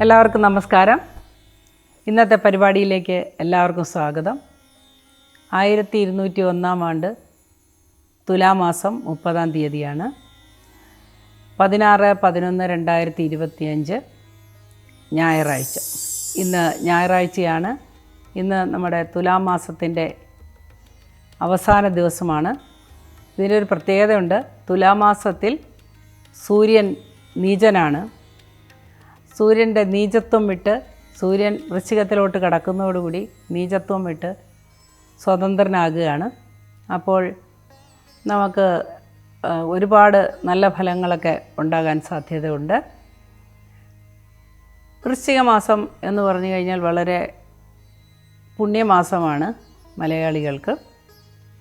എല്ലാവർക്കും നമസ്കാരം. ഇന്നത്തെ പരിപാടിയിലേക്ക് എല്ലാവർക്കും സ്വാഗതം. 1201 ആണ്ട് തുലാമാസം 30 തീയതിയാണ്. 16/11/2025 ഞായറാഴ്ച. ഇന്ന് ഞായറാഴ്ചയാണ്. ഇന്ന് നമ്മുടെ തുലാമാസത്തിൻ്റെ അവസാന ദിവസമാണ്. ഇതിനൊരു പ്രത്യേകതയുണ്ട്. തുലാമാസത്തിൽ സൂര്യൻ നീചനാണ്. സൂര്യൻ്റെ നീചത്വം വിട്ട് സൂര്യൻ വൃശ്ചികത്തിലോട്ട് കടക്കുന്നതോടുകൂടി നീചത്വം വിട്ട് സ്വതന്ത്രനാകുകയാണ്. അപ്പോൾ നമുക്ക് ഒരുപാട് നല്ല ഫലങ്ങളൊക്കെ ഉണ്ടാകാൻ സാധ്യതയുണ്ട്. വൃശ്ചിക മാസം എന്ന് പറഞ്ഞു കഴിഞ്ഞാൽ വളരെ പുണ്യമാസമാണ് മലയാളികൾക്ക്.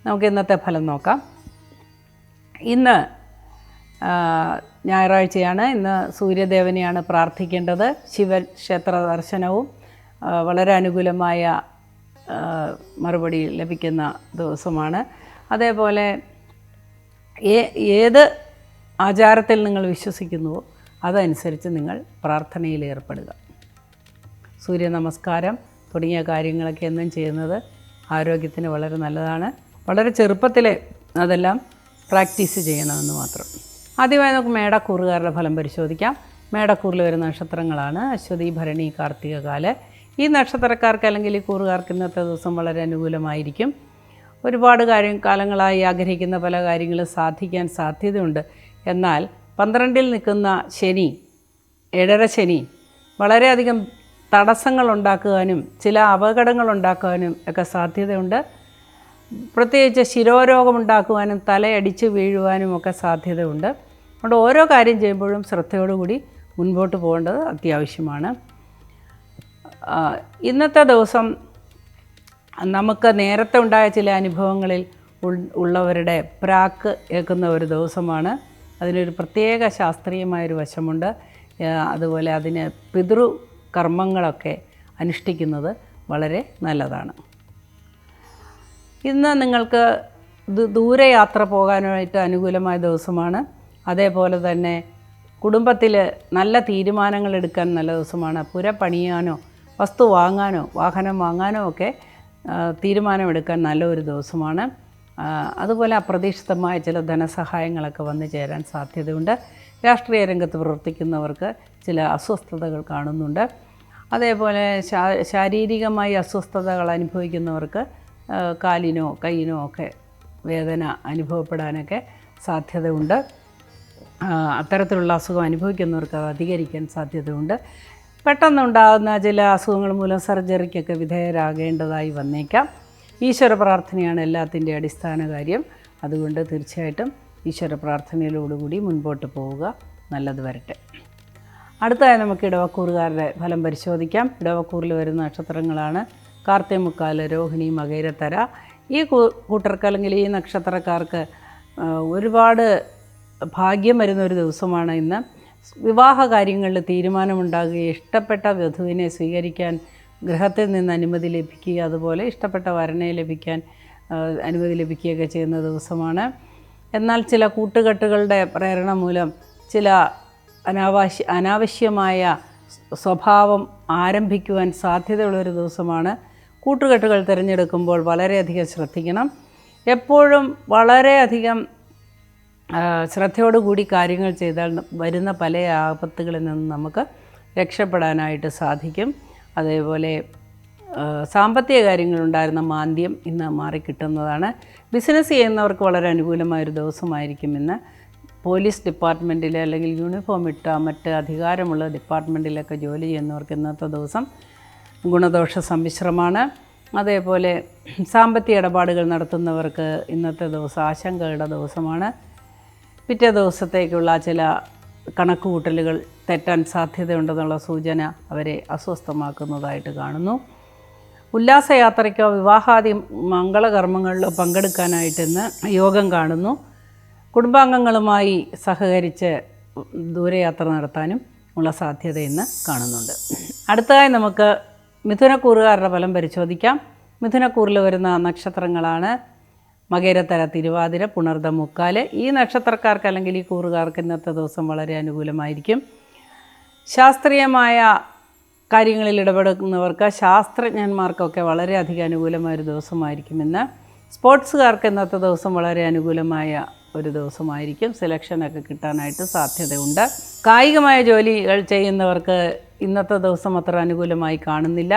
നമുക്ക് ഇന്നത്തെ ഫലം നോക്കാം. ഇന്ന് ഞായറാഴ്ചയാണ്. ഇന്ന് സൂര്യദേവനെയാണ് പ്രാർത്ഥിക്കേണ്ടത്. ശിവക്ഷേത്ര ദർശനവും വളരെ അനുകൂലമായ മറുപടി ലഭിക്കുന്ന ദിവസമാണ്. അതേപോലെ ഏത് ആചാരത്തിൽ നിങ്ങൾ വിശ്വസിക്കുന്നുവോ അതനുസരിച്ച് നിങ്ങൾ പ്രാർത്ഥനയിൽ ഏർപ്പെടുക. സൂര്യ നമസ്കാരം തുടങ്ങിയ കാര്യങ്ങളൊക്കെ എന്നും ചെയ്യുന്നത് ആരോഗ്യത്തിന് വളരെ നല്ലതാണ്. വളരെ ചെറുപ്പത്തിൽ അതെല്ലാം പ്രാക്ടീസ് ചെയ്യണമെന്ന് മാത്രം. ആദ്യമായി നമുക്ക് മേടക്കൂറുകാരുടെ ഫലം പരിശോധിക്കാം. മേടക്കൂറിൽ വരുന്ന നക്ഷത്രങ്ങളാണ് അശ്വതി, ഭരണി, കാർത്തിക, കാല്. ഈ നക്ഷത്രക്കാർക്ക് അല്ലെങ്കിൽ ഈ കൂറുകാർക്ക് ഇന്നത്തെ ദിവസം വളരെ അനുകൂലമായിരിക്കും. ഒരുപാട് കാലങ്ങളായി ആഗ്രഹിക്കുന്ന പല കാര്യങ്ങളും സാധിക്കാൻ സാധ്യതയുണ്ട്. എന്നാൽ 12-ൽ നിൽക്കുന്ന ശനി, ഏഴര ശനി വളരെയധികം തടസ്സങ്ങൾ ഉണ്ടാക്കുവാനും ചില അപകടങ്ങൾ ഉണ്ടാക്കുവാനും ഒക്കെ സാധ്യതയുണ്ട്. പ്രത്യേകിച്ച് ശിരോരോഗമുണ്ടാക്കുവാനും തലയടിച്ച് വീഴുവാനും ഒക്കെ സാധ്യതയുണ്ട്. അതുകൊണ്ട് ഓരോ കാര്യം ചെയ്യുമ്പോഴും ശ്രദ്ധയോടുകൂടി മുൻപോട്ട് പോകേണ്ടത് അത്യാവശ്യമാണ്. ഇന്നത്തെ ദിവസം നമുക്ക് നേരത്തെ ഉണ്ടായ ചില അനുഭവങ്ങളിൽ ഉള്ളവരുടെ പ്രാക്ക് ഏൽക്കുന്ന ഒരു ദിവസമാണ്. അതിനൊരു പ്രത്യേക ശാസ്ത്രീയമായൊരു വശമുണ്ട്. അതുപോലെ അതിന് പിതൃകർമ്മങ്ങളൊക്കെ അനുഷ്ഠിക്കുന്നത് വളരെ നല്ലതാണ്. ഇന്ന് നിങ്ങൾക്ക് ദൂരയാത്ര പോകാനായിട്ട് അനുകൂലമായ ദിവസമാണ്. അതേപോലെ തന്നെ കുടുംബത്തിൽ നല്ല തീരുമാനങ്ങൾ എടുക്കാൻ നല്ല ദിവസമാണ്. പുര പണിയാനോ വസ്തു വാങ്ങാനോ വാഹനം വാങ്ങാനോ ഒക്കെ തീരുമാനമെടുക്കാൻ നല്ലൊരു ദിവസമാണ്. അതുപോലെ അപ്രതീക്ഷിതമായ ചില ധനസഹായങ്ങളൊക്കെ വന്നു ചേരാൻ സാധ്യതയുണ്ട്. രാഷ്ട്രീയ രംഗത്ത് പ്രവർത്തിക്കുന്നവർക്ക് ചില അസ്വസ്ഥതകൾ കാണുന്നുണ്ട്. അതേപോലെ ശാരീരികമായി അസ്വസ്ഥതകൾ അനുഭവിക്കുന്നവർക്ക് കാലിനോ കൈയിനോ ഒക്കെ വേദന അനുഭവപ്പെടാനൊക്കെ സാധ്യതയുണ്ട്. അത്തരത്തിലുള്ള അസുഖം അനുഭവിക്കുന്നവർക്ക് അത് അധികരിക്കാൻ സാധ്യതയുണ്ട്. പെട്ടെന്നുണ്ടാകുന്ന ചില അസുഖങ്ങൾ മൂലം സർജറിക്കൊക്കെ വിധേയരാകേണ്ടതായി വന്നേക്കാം. ഈശ്വര പ്രാർത്ഥനയാണ് എല്ലാത്തിൻ്റെ അടിസ്ഥാന കാര്യം. അതുകൊണ്ട് തീർച്ചയായിട്ടും ഈശ്വര പ്രാർത്ഥനയിലോടുകൂടി മുൻപോട്ട് പോവുക. നല്ലത് വരട്ടെ. അടുത്തതായി നമുക്ക് ഇടവക്കൂറുകാരുടെ ഫലം പരിശോധിക്കാം. ഇടവക്കൂറിൽ വരുന്ന നക്ഷത്രങ്ങളാണ് കാർത്തികമുക്കാല്, രോഹിണി, മകയിരത്തര. ഈ കൂട്ടർക്ക് അല്ലെങ്കിൽ ഈ നക്ഷത്രക്കാർക്ക് ഒരുപാട് ഭാഗ്യം വരുന്ന ഒരു ദിവസമാണ് ഇന്ന്. വിവാഹ കാര്യങ്ങളിൽ തീരുമാനമുണ്ടാകുകയും ഇഷ്ടപ്പെട്ട വധുവിനെ സ്വീകരിക്കാൻ ഗൃഹത്തിൽ നിന്ന് അനുമതി ലഭിക്കുക, അതുപോലെ ഇഷ്ടപ്പെട്ട വരനെ ലഭിക്കാൻ അനുമതി ലഭിക്കുകയൊക്കെ ചെയ്യുന്ന ദിവസമാണ്. എന്നാൽ ചില കൂട്ടുകെട്ടുകളുടെ പ്രേരണ മൂലം ചില അനാവശ്യമായ സ്വഭാവം ആരംഭിക്കുവാൻ സാധ്യതയുള്ളൊരു ദിവസമാണ്. കൂട്ടുകെട്ടുകൾ തിരഞ്ഞെടുക്കുമ്പോൾ വളരെയധികം ശ്രദ്ധിക്കണം. എപ്പോഴും വളരെയധികം ശ്രദ്ധയോടുകൂടി കാര്യങ്ങൾ ചെയ്താൽ വരുന്ന പല ആപത്തുകളിൽ നിന്നും നമുക്ക് രക്ഷപ്പെടാനായിട്ട് സാധിക്കും. അതേപോലെ സാമ്പത്തിക കാര്യങ്ങളുണ്ടായിരുന്ന മാന്ദ്യം ഇന്ന് മാറിക്കിട്ടുന്നതാണ്. ബിസിനസ് ചെയ്യുന്നവർക്ക് വളരെ അനുകൂലമായൊരു ദിവസമായിരിക്കും ഇന്ന്. പോലീസ് ഡിപ്പാർട്ട്മെൻറ്റിൽ അല്ലെങ്കിൽ യൂണിഫോം ഇട്ട മറ്റ് അധികാരമുള്ള ഡിപ്പാർട്ട്മെൻറ്റിലൊക്കെ ജോലി ചെയ്യുന്നവർക്ക് ഇന്നത്തെ ദിവസം ഗുണദോഷ സമ്മിശ്രമാണ്. അതേപോലെ സാമ്പത്തിക ഇടപാടുകൾ നടത്തുന്നവർക്ക് ഇന്നത്തെ ദിവസം ആശങ്കയുടെ ദിവസമാണ്. പിറ്റേ ദിവസത്തേക്കുള്ള ചില കണക്കുകൂട്ടലുകൾ തെറ്റാൻ സാധ്യതയുണ്ടെന്നുള്ള സൂചന അവരെ അസ്വസ്ഥമാക്കുന്നതായിട്ട് കാണുന്നു. ഉല്ലാസയാത്രയ്ക്കോ വിവാഹാദി മംഗളകർമ്മങ്ങളിലോ പങ്കെടുക്കാനായിട്ട് ഇന്ന് യോഗം കാണുന്നു. കുടുംബാംഗങ്ങളുമായി സഹകരിച്ച് ദൂരയാത്ര നടത്താനും ഉള്ള സാധ്യത ഇന്ന് കാണുന്നുണ്ട്. അടുത്തതായി നമുക്ക് മിഥുനക്കൂറുകാരുടെ ഫലം പരിശോധിക്കാം. മിഥുനക്കൂറിൽ വരുന്ന നക്ഷത്രങ്ങളാണ് മകയിരത്തര, തിരുവാതിര, പുണർദം, മുക്കാല്. ഈ നക്ഷത്രക്കാർക്ക് അല്ലെങ്കിൽ ഈ കൂറുകാർക്ക് ഇന്നത്തെ ദിവസം വളരെ അനുകൂലമായിരിക്കും. ശാസ്ത്രീയമായ കാര്യങ്ങളിൽ ഇടപെടുന്നവർക്ക്, ശാസ്ത്രജ്ഞന്മാർക്കൊക്കെ വളരെയധികം അനുകൂലമായൊരു ദിവസമായിരിക്കും ഇന്ന്. സ്പോർട്സുകാർക്ക് ഇന്നത്തെ ദിവസം വളരെ അനുകൂലമായ ഒരു ദിവസമായിരിക്കും. സെലക്ഷനൊക്കെ കിട്ടാനായിട്ട് സാധ്യതയുണ്ട്. കായികമായ ജോലികൾ ചെയ്യുന്നവർക്ക് ഇന്നത്തെ ദിവസം അത്ര അനുകൂലമായി കാണുന്നില്ല.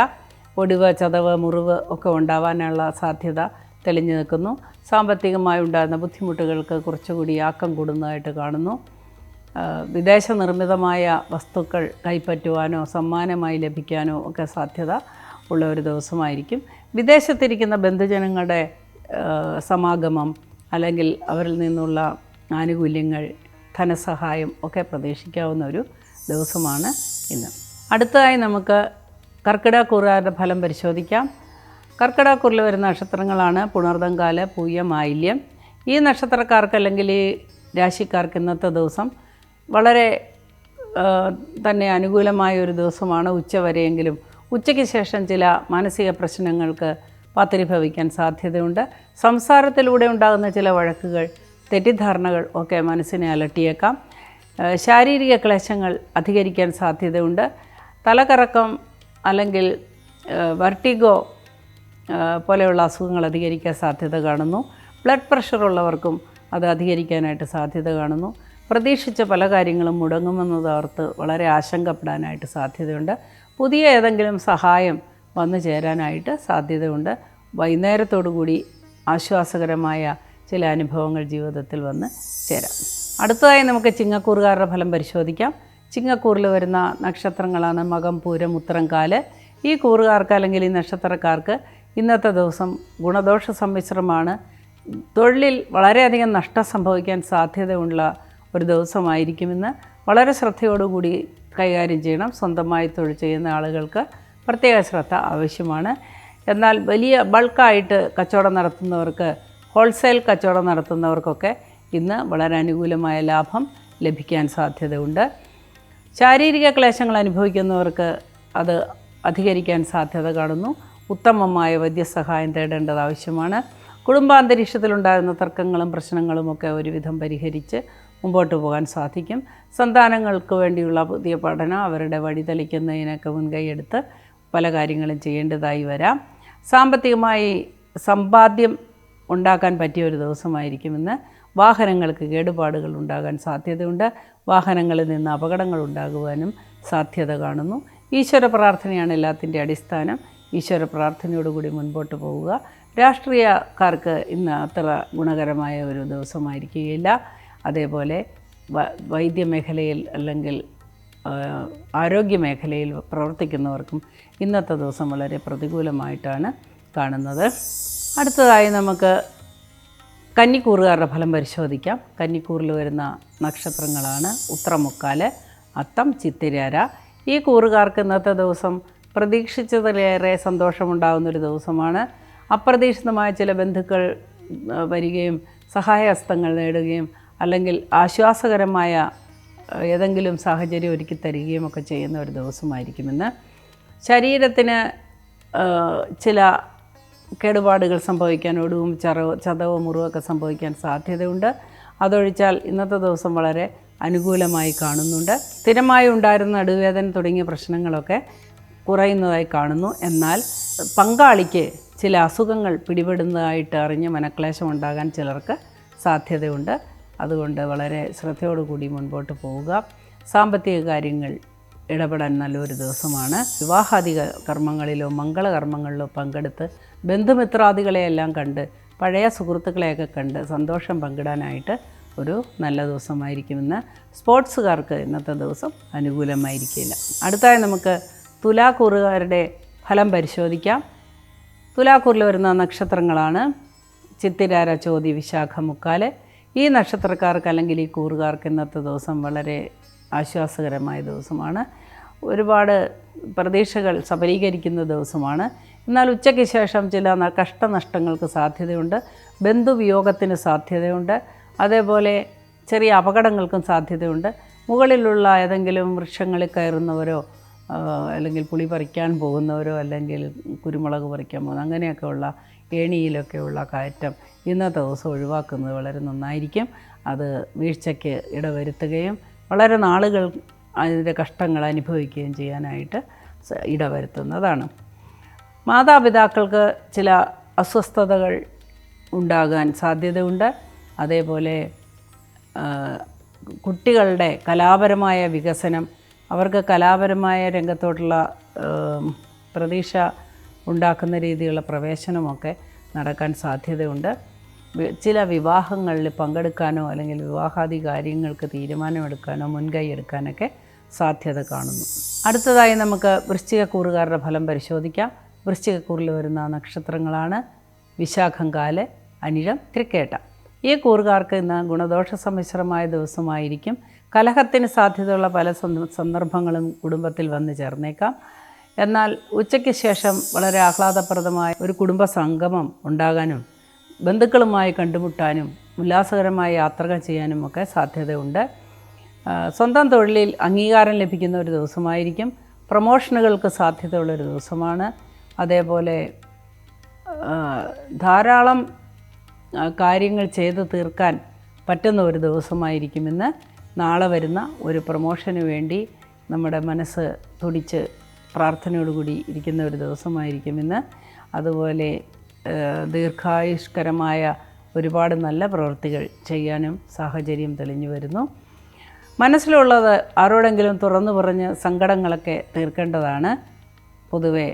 ഒടിവ്, ചതവ്, മുറിവ് ഒക്കെ ഉണ്ടാവാനുള്ള സാധ്യത തെളിഞ്ഞു നിൽക്കുന്നു. സാമ്പത്തികമായി ഉണ്ടാകുന്ന ബുദ്ധിമുട്ടുകൾക്ക് കുറച്ചുകൂടി ആക്കം കൂടുന്നതായിട്ട് കാണുന്നു. വിദേശ നിർമ്മിതമായ വസ്തുക്കൾ കൈപ്പറ്റുവാനോ സമ്മാനമായി ലഭിക്കാനോ ഒക്കെ സാധ്യത ഉള്ള ഒരു ദിവസമായിരിക്കും. വിദേശത്തിരിക്കുന്ന ബന്ധുജനങ്ങളുടെ സമാഗമം അല്ലെങ്കിൽ അവരിൽ നിന്നുള്ള ആനുകൂല്യങ്ങൾ, ധനസഹായം ഒക്കെ പ്രതീക്ഷിക്കാവുന്ന ഒരു ദിവസമാണ് ഇന്ന്. അടുത്തതായി നമുക്ക് കർക്കിടകക്കൂറുകാരുടെ ഫലം പരിശോധിക്കാം. കർക്കിടകക്കൂറിൽ വരുന്ന നക്ഷത്രങ്ങളാണ് പുണർദം, കാല, പൂയം, ആയില്യം. ഈ നക്ഷത്രക്കാർക്ക് അല്ലെങ്കിൽ ഈ രാശിക്കാർക്ക് ഇന്നത്തെ ദിവസം വളരെ തന്നെ അനുകൂലമായ ഒരു ദിവസമാണ്. ഉച്ചവരെയെങ്കിലും ഉച്ചയ്ക്ക് ശേഷം ചില മാനസിക പ്രശ്നങ്ങൾക്ക് പാത്തിരിഭവിക്കാൻ സാധ്യതയുണ്ട്. സംസാരത്തിലൂടെ ഉണ്ടാകുന്ന ചില വഴക്കുകൾ, തെറ്റിദ്ധാരണകൾ ഒക്കെ മനസ്സിനെ അലട്ടിയേക്കാം. ശാരീരിക ക്ലേശങ്ങൾ അധികരിക്കാൻ സാധ്യതയുണ്ട്. തലകറക്കം അല്ലെങ്കിൽ വെർട്ടിഗോ പോലെയുള്ള അസുഖങ്ങൾ അധികരിക്കാൻ സാധ്യത കാണുന്നു. ബ്ലഡ് പ്രഷറുള്ളവർക്കും അത് അധികരിക്കാനായിട്ട് സാധ്യത കാണുന്നു. പ്രതീക്ഷിച്ച പല കാര്യങ്ങളും മുടങ്ങുമെന്നതോർത്ത് വളരെ ആശങ്കപ്പെടാനായിട്ട് സാധ്യതയുണ്ട്. പുതിയ ഏതെങ്കിലും സഹായം വന്നു ചേരാനായിട്ട് സാധ്യതയുണ്ട്. വൈകുന്നേരത്തോടുകൂടി ആശ്വാസകരമായ ചില അനുഭവങ്ങൾ ജീവിതത്തിൽ വന്ന് ചേരാം. അടുത്തതായി നമുക്ക് ചിങ്ങക്കൂറുകാരുടെ ഫലം പരിശോധിക്കാം. ചിങ്ങക്കൂറിൽ വരുന്ന നക്ഷത്രങ്ങളാണ് മകം, പൂരം, ഉത്തരം, കാല്. ഈ കൂറുകാർക്ക് അല്ലെങ്കിൽ ഈ നക്ഷത്രക്കാർക്ക് ഇന്നത്തെ ദിവസം ഗുണദോഷ സമ്മിശ്രമാണ്. തൊഴിലിൽ വളരെയധികം നഷ്ടം സംഭവിക്കാൻ സാധ്യതയുള്ള ഒരു ദിവസമായിരിക്കുമെന്ന് വളരെ ശ്രദ്ധയോടുകൂടി കൈകാര്യം ചെയ്യണം. സ്വന്തമായി തൊഴിൽ ചെയ്യുന്ന ആളുകൾക്ക് പ്രത്യേക ശ്രദ്ധ ആവശ്യമാണ്. എന്നാൽ വലിയ ബൾക്കായിട്ട് കച്ചവടം നടത്തുന്നവർക്ക്, ഹോൾസെയിൽ കച്ചവടം നടത്തുന്നവർക്കൊക്കെ ഇന്ന് വളരെ അനുകൂലമായ ലാഭം ലഭിക്കാൻ സാധ്യതയുണ്ട്. ശാരീരിക ക്ലേശങ്ങൾ അനുഭവിക്കുന്നവർക്ക് അത് അധികരിക്കാൻ സാധ്യത കാണുന്നു. ഉത്തമമായ വൈദ്യസഹായം തേടേണ്ടത് ആവശ്യമാണ്. കുടുംബാന്തരീക്ഷത്തിലുണ്ടാകുന്ന തർക്കങ്ങളും പ്രശ്നങ്ങളുമൊക്കെ ഒരുവിധം പരിഹരിച്ച് മുമ്പോട്ട് പോകാൻ സാധിക്കും. സന്താനങ്ങൾക്ക് വേണ്ടിയുള്ള പുതിയ പഠനം, അവരുടെ വഴി തെളിക്കുന്നതിനൊക്കെ മുൻകൈയെടുത്ത് പല കാര്യങ്ങളും ചെയ്യേണ്ടതായി വരാം. സാമ്പത്തികമായി സമ്പാദ്യം ഉണ്ടാക്കാൻ പറ്റിയ ഒരു ദിവസമായിരിക്കുമെന്ന്. വാഹനങ്ങൾക്ക് കേടുപാടുകൾ ഉണ്ടാകാൻ സാധ്യതയുണ്ട്. വാഹനങ്ങളിൽ നിന്ന് അപകടങ്ങൾ ഉണ്ടാകുവാനും സാധ്യത കാണുന്നു. ഈശ്വര പ്രാർത്ഥനയാണ് എല്ലാത്തിൻ്റെ അടിസ്ഥാനം. ഈശ്വര പ്രാർത്ഥനയോടുകൂടി മുൻപോട്ട് പോവുക. രാഷ്ട്രീയക്കാർക്ക് ഇന്ന് അത്ര ഗുണകരമായ ഒരു ദിവസമായിരിക്കുകയില്ല. അതേപോലെ വൈദ്യമേഖലയിൽ അല്ലെങ്കിൽ ആരോഗ്യമേഖലയിൽ പ്രവർത്തിക്കുന്നവർക്കും ഇന്നത്തെ ദിവസം വളരെ പ്രതികൂലമായിട്ടാണ് കാണുന്നത്. അടുത്തതായി നമുക്ക് കന്നിക്കൂറുകാരുടെ ഫലം പരിശോധിക്കാം. കന്നിക്കൂറിൽ വരുന്ന നക്ഷത്രങ്ങളാണ് ഉത്രമുക്കാല്, അത്തം, ചിത്തിരാര. ഈ കൂറുകാർക്ക് ഇന്നത്തെ ദിവസം പ്രതീക്ഷിച്ചതിലേറെ സന്തോഷമുണ്ടാകുന്നൊരു ദിവസമാണ്. അപ്രതീക്ഷിതമായ ചില ബന്ധുക്കൾ വരികയും സഹായഹസ്തങ്ങൾ നേടുകയും അല്ലെങ്കിൽ ആശ്വാസകരമായ ഏതെങ്കിലും സാഹചര്യം ഒരുക്കി തരികയും ഒക്കെ ചെയ്യുന്ന ഒരു ദിവസമായിരിക്കുമെന്ന്. ശരീരത്തിന് ചില കേടുപാടുകൾ സംഭവിക്കാൻ, ഒടിവും ചതവോ മുറിവൊക്കെ സംഭവിക്കാൻ സാധ്യതയുണ്ട്. അതൊഴിച്ചാൽ ഇന്നത്തെ ദിവസം വളരെ അനുകൂലമായി കാണുന്നുണ്ട്. സ്ഥിരമായി ഉണ്ടായിരുന്ന നടുവേദന തുടങ്ങിയ പ്രശ്നങ്ങളൊക്കെ കുറയുന്നതായി കാണുന്നു. എന്നാൽ പങ്കാളിക്ക് ചില അസുഖങ്ങൾ പിടിപെടുന്നതായിട്ട് അറിഞ്ഞ് മനക്ലേശം ഉണ്ടാകാൻ ചിലർക്ക് സാധ്യതയുണ്ട്. അതുകൊണ്ട് വളരെ ശ്രദ്ധയോടുകൂടി മുൻപോട്ട് പോവുക. സാമ്പത്തിക കാര്യങ്ങൾ ഇടപെടാൻ നല്ലൊരു ദിവസമാണ്. വിവാഹാദിക കർമ്മങ്ങളിലോ മംഗളകർമ്മങ്ങളിലോ പങ്കെടുത്ത് ബന്ധുമിത്രാദികളെയെല്ലാം കണ്ട് പഴയ സുഹൃത്തുക്കളെയൊക്കെ കണ്ട് സന്തോഷം പങ്കിടാനായിട്ട് ഒരു നല്ല ദിവസമായിരിക്കുമെന്ന്. സ്പോർട്സുകാർക്ക് ഇന്നത്തെ ദിവസം അനുകൂലമായിരിക്കില്ല. അടുത്തായി നമുക്ക് തുലാക്കൂറുകാരുടെ ഫലം പരിശോധിക്കാം. തുലാക്കൂറിൽ വരുന്ന നക്ഷത്രങ്ങളാണ് ചിത്തിരാര, ചോതി, വിശാഖ, മുക്കാല്. ഈ നക്ഷത്രക്കാർക്ക് അല്ലെങ്കിൽ ഈ കൂറുകാർക്ക് ഇന്നത്തെ ദിവസം വളരെ ആശ്വാസകരമായ ദിവസമാണ്. ഒരുപാട് പ്രതീക്ഷകൾ സഫലീകരിക്കുന്ന ദിവസമാണ്. എന്നാൽ ഉച്ചയ്ക്ക് ശേഷം ചില കഷ്ടനഷ്ടങ്ങൾക്ക് സാധ്യതയുണ്ട്. ബന്ധുവിയോഗത്തിന് സാധ്യതയുണ്ട്. അതേപോലെ ചെറിയ അപകടങ്ങൾക്കും സാധ്യതയുണ്ട്. മുകളിലുള്ള ഏതെങ്കിലും വൃക്ഷങ്ങളിൽ കയറുന്നവരോ അല്ലെങ്കിൽ പുളി പറിക്കാൻ പോകുന്നവരോ അല്ലെങ്കിൽ കുരുമുളക് പറിക്കാൻ പോകുന്ന അങ്ങനെയൊക്കെയുള്ള ഏണിയിലൊക്കെയുള്ള കയറ്റം ഇന്നത്തെ ദിവസം ഒഴിവാക്കുന്നത് വളരെ നന്നായിരിക്കും. അത് വീഴ്ചയ്ക്ക് ഇടവരുത്തുകയും വളരെ നാളുകൾ അതിൻ്റെ കഷ്ടങ്ങൾ അനുഭവിക്കുകയും ചെയ്യാനായിട്ട് ഇടവരുത്തുന്നതാണ്. മാതാപിതാക്കൾക്ക് ചില അസ്വസ്ഥതകൾ ഉണ്ടാകാൻ സാധ്യതയുണ്ട്. അതേപോലെ കുട്ടികളുടെ കലാപരമായ വികസനം, അവർക്ക് കലാപരമായ രംഗത്തോട്ടുള്ള പ്രതീക്ഷ ഉണ്ടാക്കുന്ന രീതിയിലുള്ള പ്രവേശനമൊക്കെ നടക്കാൻ സാധ്യതയുണ്ട്. ചില വിവാഹങ്ങളിൽ പങ്കെടുക്കാനോ അല്ലെങ്കിൽ വിവാഹാദി കാര്യങ്ങൾക്ക് തീരുമാനമെടുക്കാനോ മുൻകൈ എടുക്കാനൊക്കെ സാധ്യത കാണുന്നു. അടുത്തതായി നമുക്ക് വൃശ്ചികക്കൂറുകാരുടെ ഫലം പരിശോധിക്കാം. വൃശ്ചികക്കൂറിൽ വരുന്ന നക്ഷത്രങ്ങളാണ് വിശാഖം, കാല്, അനിഴം, തൃക്കേട്ട. ഈ കൂറുകാർക്ക് ഇന്ന് ഗുണദോഷ സമ്മിശ്രമായ ദിവസമായിരിക്കും. കലഹത്തിന് സാധ്യതയുള്ള പല സന്ദർഭങ്ങളും കുടുംബത്തിൽ വന്നു ചേർന്നേക്കാം. എന്നാൽ ഉച്ചയ്ക്ക് ശേഷം വളരെ ആഹ്ലാദപ്രദമായ ഒരു കുടുംബ സംഗമം ഉണ്ടാകാനും ബന്ധുക്കളുമായി കണ്ടുമുട്ടാനും ഉല്ലാസകരമായ യാത്രകൾ ചെയ്യാനും ഒക്കെ സാധ്യതയുണ്ട്. സ്വന്തം തൊഴിലിൽ അംഗീകാരം ലഭിക്കുന്ന ഒരു ദിവസമായിരിക്കും. പ്രമോഷനുകൾക്ക് സാധ്യതയുള്ളൊരു ദിവസമാണ്. അതേപോലെ ധാരാളം കാര്യങ്ങൾ ചെയ്തു തീർക്കാൻ പറ്റുന്ന ഒരു ദിവസമായിരിക്കും ഇന്ന്. നാളെ വരുന്ന ഒരു പ്രമോഷന് വേണ്ടി നമ്മുടെ മനസ്സ് തുടിച്ച് പ്രാർത്ഥനയോടുകൂടി ഇരിക്കുന്ന ഒരു ദിവസമായിരിക്കും ഇന്ന്. അതുപോലെ ദീർഘായുഷ്കരമായ ഒരുപാട് നല്ല പ്രവൃത്തികൾ ചെയ്യാനും സാഹചര്യം തെളിഞ്ഞു വരുന്നു. മനസ്സിലുള്ളത് ആരോടെങ്കിലും തുറന്നു പറഞ്ഞ് സങ്കടങ്ങളൊക്കെ തീർക്കേണ്ടതാണ്. പൊതുവെ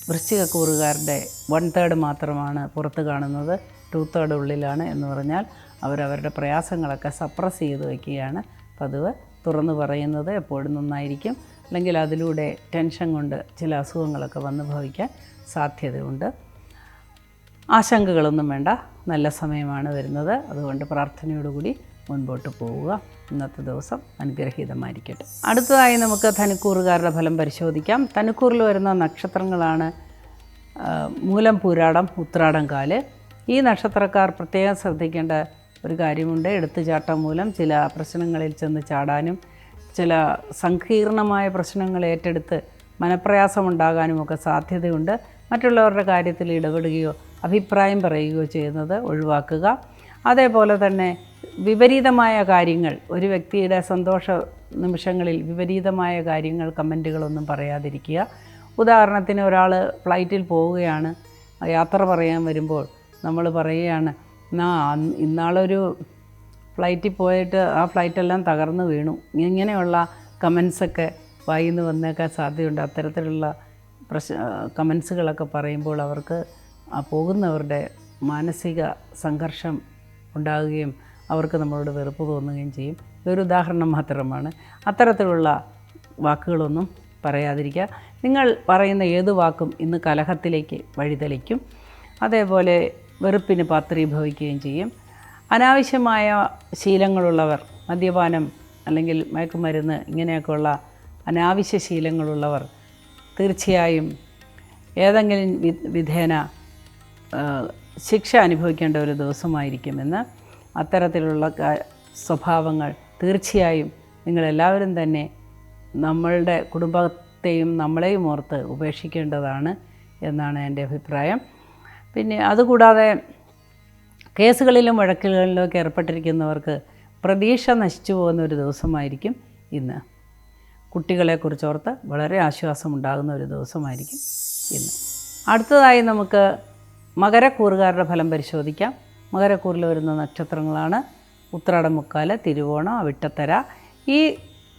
വൃശ്ചികക്കൂറുകാരുടെ 1/3 മാത്രമാണ് പുറത്ത് കാണുന്നത്, 2/3 ഉള്ളിലാണ്. എന്ന് പറഞ്ഞാൽ അവരവരുടെ പ്രയാസങ്ങളൊക്കെ സപ്രസ് ചെയ്ത് വയ്ക്കുകയാണ് പതിവ്. തുറന്നു പറയുന്നത് എപ്പോഴും നന്നായിരിക്കും. അല്ലെങ്കിൽ അതിലൂടെ ടെൻഷൻ കൊണ്ട് ചില അസുഖങ്ങളൊക്കെ വന്നു ഭവിക്കാൻ സാധ്യതയുണ്ട്. ആശങ്കകളൊന്നും വേണ്ട, നല്ല സമയമാണ് വരുന്നത്. അതുകൊണ്ട് പ്രാർത്ഥനയോടുകൂടി മുൻപോട്ട് പോവുക. ഇന്നത്തെ ദിവസം അനുഗ്രഹീതമായിരിക്കട്ടെ. അടുത്തതായി നമുക്ക് ധനുക്കൂറുകാരുടെ ഫലം പരിശോധിക്കാം. ധനുക്കൂറിൽ വരുന്ന നക്ഷത്രങ്ങളാണ് മൂലം, പൂരാടം, ഉത്രാടം, കാല്. ഈ നക്ഷത്രക്കാർ പ്രത്യേകം ശ്രദ്ധിക്കേണ്ട ഒരു കാര്യമുണ്ട്. എടുത്തുചാട്ടം മൂലം ചില പ്രശ്നങ്ങളിൽ ചെന്ന് ചാടാനും ചില സങ്കീർണമായ പ്രശ്നങ്ങൾ ഏറ്റെടുത്ത് മനപ്രയാസമുണ്ടാകാനുമൊക്കെ സാധ്യതയുണ്ട്. മറ്റുള്ളവരുടെ കാര്യത്തിൽ ഇടപെടുകയോ അഭിപ്രായം പറയുകയോ ചെയ്യുന്നത് ഒഴിവാക്കുക. അതേപോലെ തന്നെ വിപരീതമായ കാര്യങ്ങൾ, ഒരു വ്യക്തിയുടെ സന്തോഷ നിമിഷങ്ങളിൽ വിപരീതമായ കാര്യങ്ങൾ, കമൻറ്റുകളൊന്നും പറയാതിരിക്കുക. ഉദാഹരണത്തിന് ഒരാൾ ഫ്ലൈറ്റിൽ പോവുകയാണ്, യാത്ര പറയാൻ വരുമ്പോൾ നമ്മൾ പറയുകയാണ്, ഇന്നാളൊരു ഫ്ലൈറ്റിൽ പോയിട്ട് ആ ഫ്ലൈറ്റെല്ലാം തകർന്നു വീണു. ഇങ്ങനെയുള്ള കമൻസൊക്കെ വായിൽ നിന്ന് വന്നേക്കാൻ സാധ്യതയുണ്ട്. അത്തരത്തിലുള്ള കമൻസുകളൊക്കെ പറയുമ്പോൾ അവർക്ക് പോകുന്നവരുടെ മാനസിക സംഘർഷം ഉണ്ടാകുകയും അവർക്ക് നമ്മളോട് വെറുപ്പ് തോന്നുകയും ചെയ്യും. ഇതൊരു ഉദാഹരണം മാത്രമാണ്. അത്തരത്തിലുള്ള വാക്കുകളൊന്നും പറയാതിരിക്കുക. നിങ്ങൾ പറയുന്ന ഏത് വാക്കും ഇന്ന് കലഹത്തിലേക്ക് വഴിതെളിക്കും. അതേപോലെ വെറുപ്പിന് പാത്രീഭവിക്കുകയും ചെയ്യും. അനാവശ്യമായ ശീലങ്ങളുള്ളവർ, മദ്യപാനം അല്ലെങ്കിൽ മയക്കുമരുന്ന് ഇങ്ങനെയൊക്കെയുള്ള അനാവശ്യ ശീലങ്ങളുള്ളവർ തീർച്ചയായും ഏതെങ്കിലും വിധേന ശിക്ഷ അനുഭവിക്കേണ്ട ഒരു ദിവസമായിരിക്കുമെന്ന്. അത്തരത്തിലുള്ള സ്വഭാവങ്ങൾ തീർച്ചയായും നിങ്ങളെല്ലാവരും തന്നെ നമ്മളുടെ കുടുംബത്തെയും നമ്മളെയും ഓർത്ത് ഉപേക്ഷിക്കേണ്ടതാണ് എന്നാണ് എൻ്റെ അഭിപ്രായം. പിന്നെ അതുകൂടാതെ കേസുകളിലും വഴക്കുകളിലുമൊക്കെ ഏർപ്പെട്ടിരിക്കുന്നവർക്ക് പ്രതീക്ഷ നശിച്ചു പോകുന്ന ഒരു ദിവസമായിരിക്കും ഇന്ന്. കുട്ടികളെക്കുറിച്ചോർത്ത് വളരെ ആശ്വാസമുണ്ടാകുന്ന ഒരു ദിവസമായിരിക്കും ഇന്ന്. അടുത്തതായി നമുക്ക് മകരക്കൂറുകാരുടെ ഫലം പരിശോധിക്കാം. മകരക്കൂറിൽ വരുന്ന നക്ഷത്രങ്ങളാണ് ഉത്രാടം, മുക്കാല്, തിരുവോണം, അവിട്ടത്തര. ഈ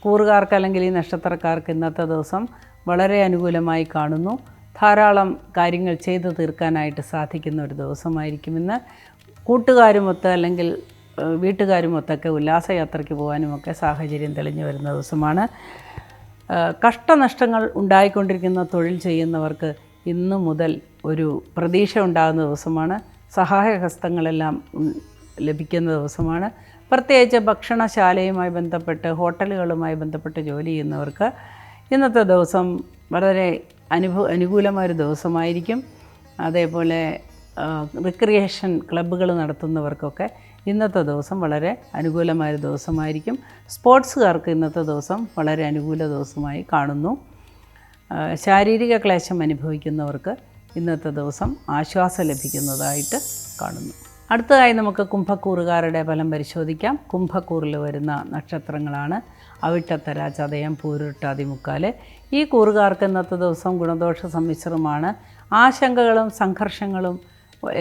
കൂറുകാർക്ക് അല്ലെങ്കിൽ ഈ നക്ഷത്രക്കാർക്ക് ഇന്നത്തെ ദിവസം വളരെ അനുകൂലമായി കാണുന്നു. ധാരാളം കാര്യങ്ങൾ ചെയ്തു തീർക്കാനായിട്ട് സാധിക്കുന്ന ഒരു ദിവസമായിരിക്കും ഇന്ന്. കൂട്ടുകാരുമൊത്ത് അല്ലെങ്കിൽ വീട്ടുകാരുമൊത്തൊക്കെ ഉല്ലാസയാത്രയ്ക്ക് പോകാനുമൊക്കെ സാഹചര്യം തെളിഞ്ഞു വരുന്ന ദിവസമാണ്. കഷ്ടനഷ്ടങ്ങൾ ഉണ്ടായിക്കൊണ്ടിരിക്കുന്ന തൊഴിൽ ചെയ്യുന്നവർക്ക് ഇന്നു മുതൽ ഒരു പ്രതീക്ഷ ഉണ്ടാകുന്ന ദിവസമാണ്. സഹായഹസ്തങ്ങളെല്ലാം ലഭിക്കുന്ന ദിവസമാണ്. പ്രത്യേകിച്ച് ഭക്ഷണശാലയുമായി ബന്ധപ്പെട്ട് ഹോട്ടലുകളുമായി ബന്ധപ്പെട്ട് ജോലി ചെയ്യുന്നവർക്ക് ഇന്നത്തെ ദിവസം വളരെ അനുകൂലമായൊരു ദിവസമായിരിക്കും. അതേപോലെ റിക്രിയേഷൻ ക്ലബ്ബുകൾ നടത്തുന്നവർക്കൊക്കെ ഇന്നത്തെ ദിവസം വളരെ അനുകൂലമായൊരു ദിവസമായിരിക്കും. സ്പോർട്സുകാർക്ക് ഇന്നത്തെ ദിവസം വളരെ അനുകൂല ദിവസമായി കാണുന്നു. ശാരീരിക ക്ലേശം അനുഭവിക്കുന്നവർക്ക് ഇന്നത്തെ ദിവസം ആശ്വാസം ലഭിക്കുന്നതായിട്ട് കാണുന്നു. അടുത്തതായി നമുക്ക് കുംഭക്കൂറുകാരുടെ ഫലം പരിശോധിക്കാം. കുംഭക്കൂറിൽ വരുന്ന നക്ഷത്രങ്ങളാണ് അവിട്ടത്തര, ചതയം, പൂരുരുട്ടാതി, മുക്കാല്. ഈ കൂറുകാർക്ക് ഇന്നത്തെ ദിവസം ഗുണദോഷ സമ്മിശ്രമാണ്. ആശങ്കകളും സംഘർഷങ്ങളും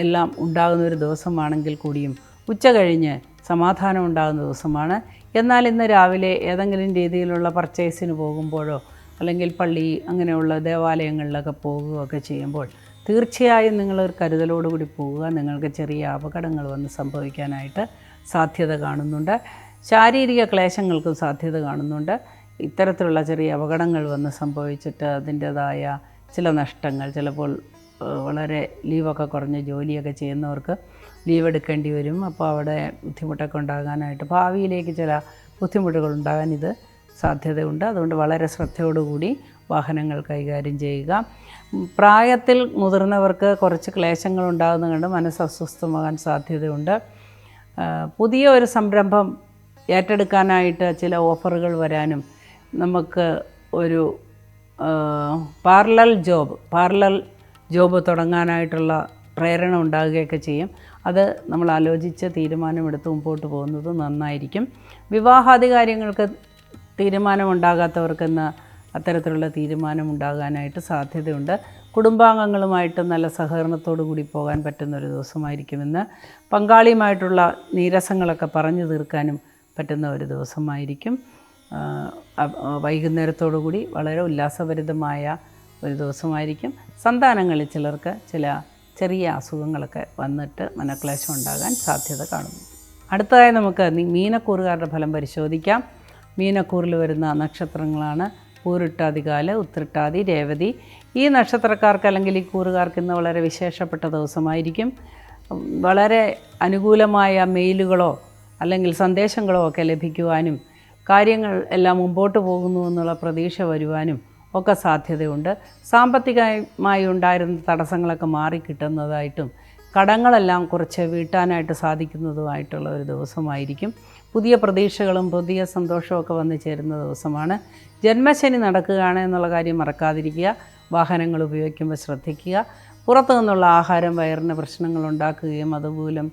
എല്ലാം ഉണ്ടാകുന്ന ഒരു ദിവസമാണെങ്കിൽ കൂടിയും ഉച്ച കഴിഞ്ഞ് സമാധാനം ഉണ്ടാകുന്ന ദിവസമാണ്. എന്നാൽ ഇന്ന് രാവിലെ ഏതെങ്കിലും രീതിയിലുള്ള പർച്ചേസിന് പോകുമ്പോഴോ അല്ലെങ്കിൽ പള്ളി അങ്ങനെയുള്ള ദേവാലയങ്ങളിലൊക്കെ പോകുകയൊക്കെ ചെയ്യുമ്പോൾ തീർച്ചയായും നിങ്ങളൊരു കരുതലോടുകൂടി പോവുക. നിങ്ങൾക്ക് ചെറിയ അപകടങ്ങൾ വന്ന് സംഭവിക്കാനായിട്ട് സാധ്യത കാണുന്നുണ്ട്. ശാരീരിക ക്ലേശങ്ങൾക്കും സാധ്യത കാണുന്നുണ്ട്. ഇത്തരത്തിലുള്ള ചെറിയ അപകടങ്ങൾ വന്ന് സംഭവിച്ചിട്ട് അതിൻ്റേതായ ചില നഷ്ടങ്ങൾ, ചിലപ്പോൾ വളരെ ലീവൊക്കെ കുറഞ്ഞ് ജോലിയൊക്കെ ചെയ്യുന്നവർക്ക് ലീവ് എടുക്കേണ്ടി വരും. അപ്പോൾ അവിടെ ബുദ്ധിമുട്ടൊക്കെ ഉണ്ടാകാനായിട്ട് ഭാവിയിലേക്ക് ചില ബുദ്ധിമുട്ടുകൾ ഉണ്ടാകാൻ ഇത് സാധ്യതയുണ്ട്. അതുകൊണ്ട് വളരെ ശ്രദ്ധയോടുകൂടി വാഹനങ്ങൾ കൈകാര്യം ചെയ്യുക. പ്രായത്തിൽ മുതിർന്നവർക്ക് കുറച്ച് ക്ലേശങ്ങൾ ഉണ്ടാകുന്നത് കൊണ്ട് മനസ്സ് അസ്വസ്ഥമാകാൻ സാധ്യതയുണ്ട്. പുതിയ ഒരു സംരംഭം ഏറ്റെടുക്കാനായിട്ട് ചില ഓഫറുകൾ വരാനും നമുക്ക് ഒരു പാരലൽ ജോബ് തുടങ്ങാനായിട്ടുള്ള പ്രേരണ ഉണ്ടാകുകയൊക്കെ ചെയ്യും. അത് നമ്മൾ ആലോചിച്ച് തീരുമാനമെടുത്ത് മുമ്പോട്ട് പോകുന്നത് നന്നായിരിക്കും. വിവാഹാദി കാര്യങ്ങൾക്ക് തീരുമാനമുണ്ടാകാത്തവർക്കെന്ന് അത്തരത്തിലുള്ള തീരുമാനമുണ്ടാകാനായിട്ട് സാധ്യതയുണ്ട്. കുടുംബാംഗങ്ങളുമായിട്ട് നല്ല സഹകരണത്തോടു കൂടി പോകാൻ പറ്റുന്നൊരു ദിവസമായിരിക്കുമെന്ന്. പങ്കാളിയുമായിട്ടുള്ള നീരസങ്ങളൊക്കെ പറഞ്ഞു തീർക്കാനും പറ്റുന്ന ഒരു ദിവസമായിരിക്കും. വൈകുന്നേരത്തോടു കൂടി വളരെ ഉല്ലാസഭരിതമായ ഒരു ദിവസമായിരിക്കും. സന്താനങ്ങളിൽ ചിലർക്ക് ചെറിയ അസുഖങ്ങളൊക്കെ വന്നിട്ട് മനക്ലേശം ഉണ്ടാകാൻ സാധ്യത കാണുന്നു. അടുത്തതായി നമുക്ക് മീനക്കൂറുകാരുടെ ഫലം പരിശോധിക്കാം. മീനക്കൂറിൽ വരുന്ന നക്ഷത്രങ്ങളാണ് പൂരുട്ടാതികാല്, ഉത്രട്ടാതി, രേവതി. ഈ നക്ഷത്രക്കാർക്ക് അല്ലെങ്കിൽ ഈ കൂറുകാർക്ക് ഇന്ന് വളരെ വിശേഷപ്പെട്ട ദിവസമായിരിക്കും. വളരെ അനുകൂലമായ മെയിലുകളോ അല്ലെങ്കിൽ സന്ദേശങ്ങളോ ഒക്കെ ലഭിക്കുവാനും കാര്യങ്ങൾ എല്ലാം മുമ്പോട്ട് പോകുന്നു എന്നുള്ള പ്രതീക്ഷ വരുവാനും ഒക്കെ സാധ്യതയുണ്ട്. സാമ്പത്തികമായി ഉണ്ടായിരുന്ന തടസ്സങ്ങളൊക്കെ മാറിക്കിട്ടുന്നതായിട്ടും കടങ്ങളെല്ലാം കുറച്ച് വീട്ടാനായിട്ട് സാധിക്കുന്നതുമായിട്ടുള്ള ഒരു ദിവസമായിരിക്കും. പുതിയ പ്രതീക്ഷകളും പുതിയ സന്തോഷമൊക്കെ വന്നു ചേരുന്ന ദിവസമാണ്. ജന്മശനി നടക്കുകയാണ് എന്നുള്ള കാര്യം മറക്കാതിരിക്കുക. വാഹനങ്ങൾ ഉപയോഗിക്കുമ്പോൾ ശ്രദ്ധിക്കുക. പുറത്തു നിന്നുള്ള ആഹാരം വയറിന് പ്രശ്നങ്ങൾ ഉണ്ടാക്കുകയും അതുമൂലം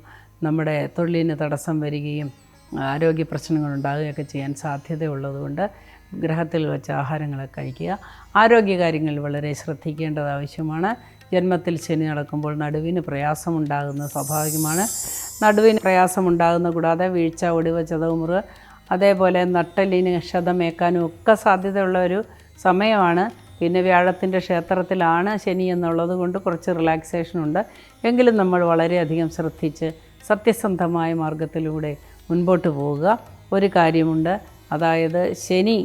നമ്മുടെ തൊഴിലിന് തടസ്സം വരികയും ആരോഗ്യ പ്രശ്നങ്ങൾ ഉണ്ടാകുകയൊക്കെ ചെയ്യാൻ സാധ്യതയുള്ളതുകൊണ്ട് ഗ്രഹത്തിൽ വെച്ച് ആഹാരങ്ങളൊക്കെ കഴിക്കുക. ആരോഗ്യകാര്യങ്ങളിൽ വളരെ ശ്രദ്ധിക്കേണ്ടത് ആവശ്യമാണ്. ജന്മത്തിൽ ശനി നടക്കുമ്പോൾ നടുവിന് പ്രയാസമുണ്ടാകുന്നത് സ്വാഭാവികമാണ്. നടുവിന് പ്രയാസമുണ്ടാകുന്ന കൂടാതെ വീഴ്ച, ഒടിവ്, ചതവുമുറിവ്, അതേപോലെ നട്ടെല്ലിന് ക്ഷതമേക്കാനും ഒക്കെ സാധ്യതയുള്ള ഒരു സമയമാണ്. പിന്നെ വ്യാഴത്തിൻ്റെ ക്ഷേത്രത്തിലാണ് ശനി എന്നുള്ളത് കൊണ്ട് കുറച്ച് റിലാക്സേഷനുണ്ട്. എങ്കിലും നമ്മൾ വളരെയധികം ശ്രദ്ധിച്ച് സത്യസന്ധമായ മാർഗത്തിലൂടെ മുൻപോട്ട് പോവുക. ഒരു കാര്യമുണ്ട്, അതായത് ശനി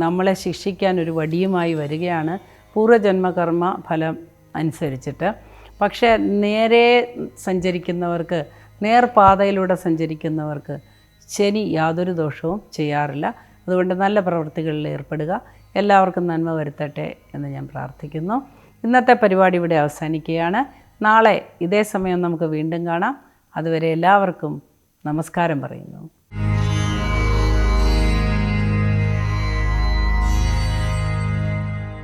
നമ്മളെ ശിക്ഷിക്കാൻ ഒരു വടിയുമായി വരികയാണ് പൂർവ്വജന്മകർമ്മ ഫലം അനുസരിച്ചിട്ട്. പക്ഷേ നേരെ സഞ്ചരിക്കുന്നവർക്ക്, നേർപാതയിലൂടെ സഞ്ചരിക്കുന്നവർക്ക് ശനി യാതൊരു ദോഷവും ചെയ്യാറില്ല. അതുകൊണ്ട് നല്ല പ്രവൃത്തികളിൽ ഏർപ്പെടുക. എല്ലാവർക്കും നന്മ വരുത്തട്ടെ എന്ന് ഞാൻ പ്രാർത്ഥിക്കുന്നു. ഇന്നത്തെ പരിപാടി ഇവിടെ അവസാനിക്കുകയാണ്. നാളെ ഇതേ സമയം നമുക്ക് വീണ്ടും കാണാം. അതുവരെ എല്ലാവർക്കും നമസ്കാരം പറയുന്നു.